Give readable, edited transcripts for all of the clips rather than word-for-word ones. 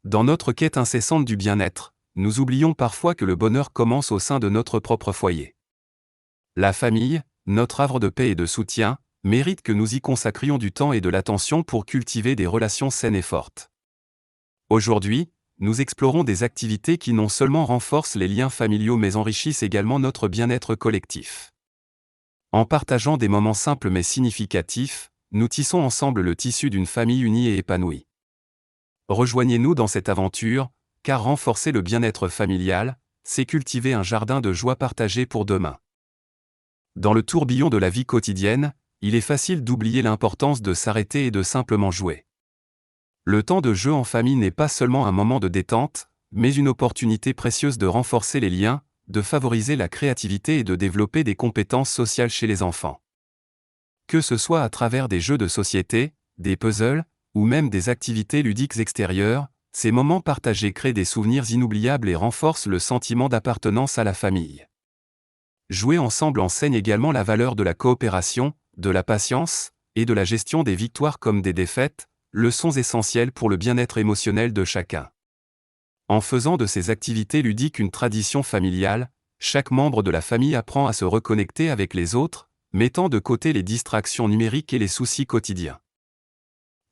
Dans notre quête incessante du bien-être, nous oublions parfois que le bonheur commence au sein de notre propre foyer. La famille, notre havre de paix et de soutien, mérite que nous y consacrions du temps et de l'attention pour cultiver des relations saines et fortes. Aujourd'hui, nous explorons des activités qui non seulement renforcent les liens familiaux mais enrichissent également notre bien-être collectif. En partageant des moments simples mais significatifs, nous tissons ensemble le tissu d'une famille unie et épanouie. Rejoignez-nous dans cette aventure, car renforcer le bien-être familial, c'est cultiver un jardin de joie partagée pour demain. Dans le tourbillon de la vie quotidienne, il est facile d'oublier l'importance de s'arrêter et de simplement jouer. Le temps de jeu en famille n'est pas seulement un moment de détente, mais une opportunité précieuse de renforcer les liens, de favoriser la créativité et de développer des compétences sociales chez les enfants. Que ce soit à travers des jeux de société, des puzzles, ou même des activités ludiques extérieures, ces moments partagés créent des souvenirs inoubliables et renforcent le sentiment d'appartenance à la famille. Jouer ensemble enseigne également la valeur de la coopération, de la patience, et de la gestion des victoires comme des défaites, leçons essentielles pour le bien-être émotionnel de chacun. En faisant de ces activités ludiques une tradition familiale, chaque membre de la famille apprend à se reconnecter avec les autres, mettant de côté les distractions numériques et les soucis quotidiens.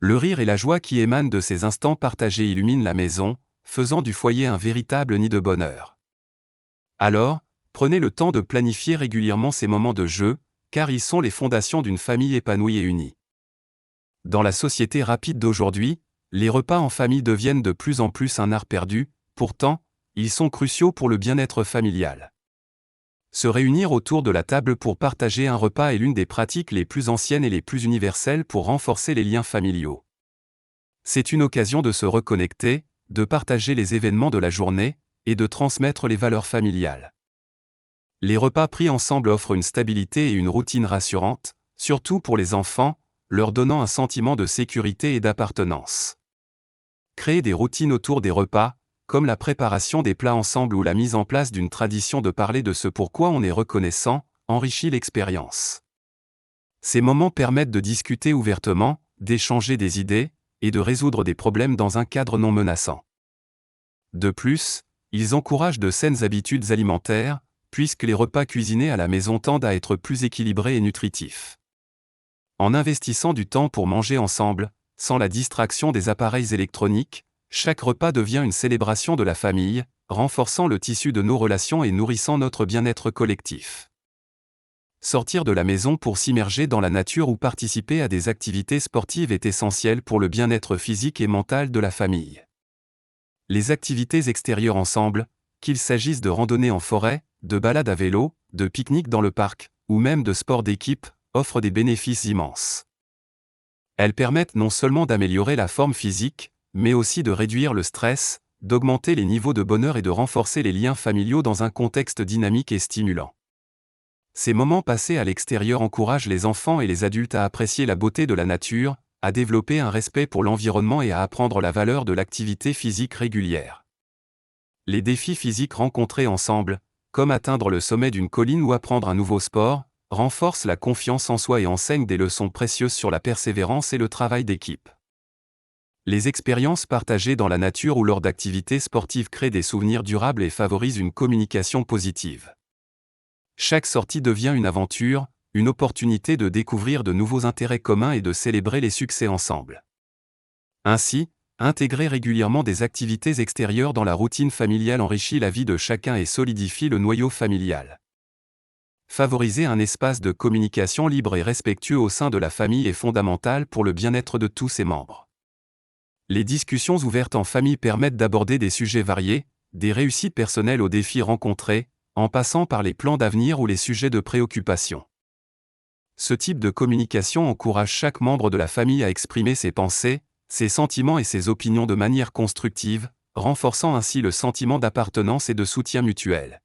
Le rire et la joie qui émanent de ces instants partagés illuminent la maison, faisant du foyer un véritable nid de bonheur. Alors, prenez le temps de planifier régulièrement ces moments de jeu, car ils sont les fondations d'une famille épanouie et unie. Dans la société rapide d'aujourd'hui, les repas en famille deviennent de plus en plus un art perdu, pourtant, ils sont cruciaux pour le bien-être familial. Se réunir autour de la table pour partager un repas est l'une des pratiques les plus anciennes et les plus universelles pour renforcer les liens familiaux. C'est une occasion de se reconnecter, de partager les événements de la journée, et de transmettre les valeurs familiales. Les repas pris ensemble offrent une stabilité et une routine rassurante, surtout pour les enfants, leur donnant un sentiment de sécurité et d'appartenance. Créer des routines autour des repas, comme la préparation des plats ensemble ou la mise en place d'une tradition de parler de ce pourquoi on est reconnaissant, enrichit l'expérience. Ces moments permettent de discuter ouvertement, d'échanger des idées, et de résoudre des problèmes dans un cadre non menaçant. De plus, ils encouragent de saines habitudes alimentaires, puisque les repas cuisinés à la maison tendent à être plus équilibrés et nutritifs. En investissant du temps pour manger ensemble, sans la distraction des appareils électroniques, chaque repas devient une célébration de la famille, renforçant le tissu de nos relations et nourrissant notre bien-être collectif. Sortir de la maison pour s'immerger dans la nature ou participer à des activités sportives est essentiel pour le bien-être physique et mental de la famille. Les activités extérieures ensemble, qu'il s'agisse de randonnées en forêt, de balades à vélo, de pique-niques dans le parc, ou même de sport d'équipe, offrent des bénéfices immenses. Elles permettent non seulement d'améliorer la forme physique, mais aussi de réduire le stress, d'augmenter les niveaux de bonheur et de renforcer les liens familiaux dans un contexte dynamique et stimulant. Ces moments passés à l'extérieur encouragent les enfants et les adultes à apprécier la beauté de la nature, à développer un respect pour l'environnement et à apprendre la valeur de l'activité physique régulière. Les défis physiques rencontrés ensemble, comme atteindre le sommet d'une colline ou apprendre un nouveau sport, renforcent la confiance en soi et enseignent des leçons précieuses sur la persévérance et le travail d'équipe. Les expériences partagées dans la nature ou lors d'activités sportives créent des souvenirs durables et favorisent une communication positive. Chaque sortie devient une aventure, une opportunité de découvrir de nouveaux intérêts communs et de célébrer les succès ensemble. Ainsi, intégrer régulièrement des activités extérieures dans la routine familiale enrichit la vie de chacun et solidifie le noyau familial. Favoriser un espace de communication libre et respectueux au sein de la famille est fondamental pour le bien-être de tous ses membres. Les discussions ouvertes en famille permettent d'aborder des sujets variés, des réussites personnelles aux défis rencontrés, en passant par les plans d'avenir ou les sujets de préoccupation. Ce type de communication encourage chaque membre de la famille à exprimer ses pensées, ses sentiments et ses opinions de manière constructive, renforçant ainsi le sentiment d'appartenance et de soutien mutuel.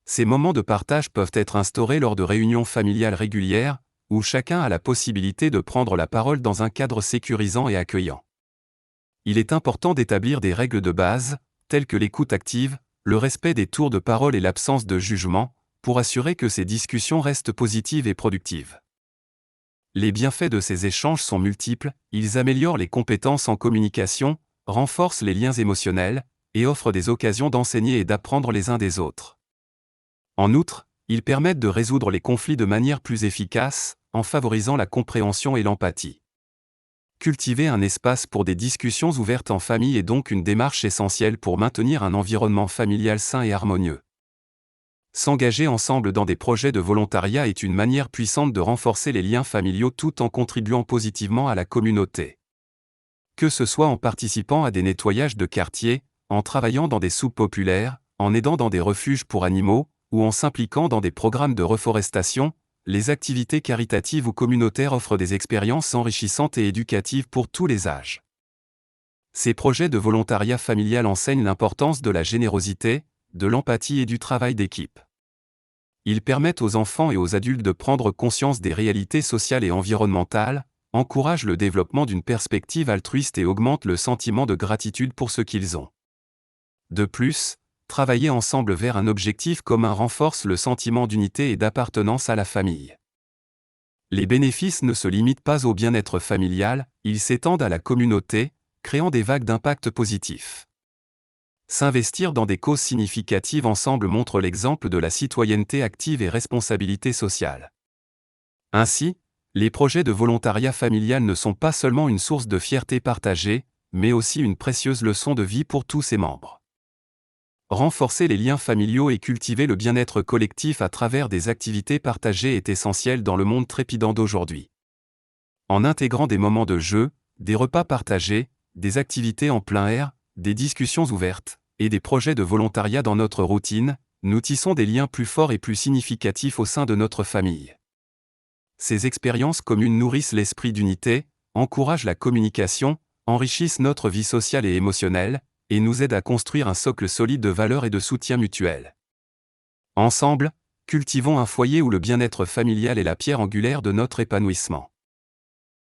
Ces moments de partage peuvent être instaurés lors de réunions familiales régulières, où chacun a la possibilité de prendre la parole dans un cadre sécurisant et accueillant. Il est important d'établir des règles de base, telles que l'écoute active, le respect des tours de parole et l'absence de jugement, pour assurer que ces discussions restent positives et productives. Les bienfaits de ces échanges sont multiples, ils améliorent les compétences en communication, renforcent les liens émotionnels, et offrent des occasions d'enseigner et d'apprendre les uns des autres. En outre, ils permettent de résoudre les conflits de manière plus efficace, en favorisant la compréhension et l'empathie. Cultiver un espace pour des discussions ouvertes en famille est donc une démarche essentielle pour maintenir un environnement familial sain et harmonieux. S'engager ensemble dans des projets de volontariat est une manière puissante de renforcer les liens familiaux tout en contribuant positivement à la communauté. Que ce soit en participant à des nettoyages de quartier, en travaillant dans des soupes populaires, en aidant dans des refuges pour animaux, ou en s'impliquant dans des programmes de reforestation, les activités caritatives ou communautaires offrent des expériences enrichissantes et éducatives pour tous les âges. Ces projets de volontariat familial enseignent l'importance de la générosité, de l'empathie et du travail d'équipe. Ils permettent aux enfants et aux adultes de prendre conscience des réalités sociales et environnementales, encouragent le développement d'une perspective altruiste et augmentent le sentiment de gratitude pour ce qu'ils ont. De plus, travailler ensemble vers un objectif commun renforce le sentiment d'unité et d'appartenance à la famille. Les bénéfices ne se limitent pas au bien-être familial, ils s'étendent à la communauté, créant des vagues d'impact positifs. S'investir dans des causes significatives ensemble montre l'exemple de la citoyenneté active et responsabilité sociale. Ainsi, les projets de volontariat familial ne sont pas seulement une source de fierté partagée, mais aussi une précieuse leçon de vie pour tous ses membres. Renforcer les liens familiaux et cultiver le bien-être collectif à travers des activités partagées est essentiel dans le monde trépidant d'aujourd'hui. En intégrant des moments de jeu, des repas partagés, des activités en plein air, des discussions ouvertes, et des projets de volontariat dans notre routine, nous tissons des liens plus forts et plus significatifs au sein de notre famille. Ces expériences communes nourrissent l'esprit d'unité, encouragent la communication, enrichissent notre vie sociale et émotionnelle, et nous aident à construire un socle solide de valeurs et de soutien mutuel. Ensemble, cultivons un foyer où le bien-être familial est la pierre angulaire de notre épanouissement.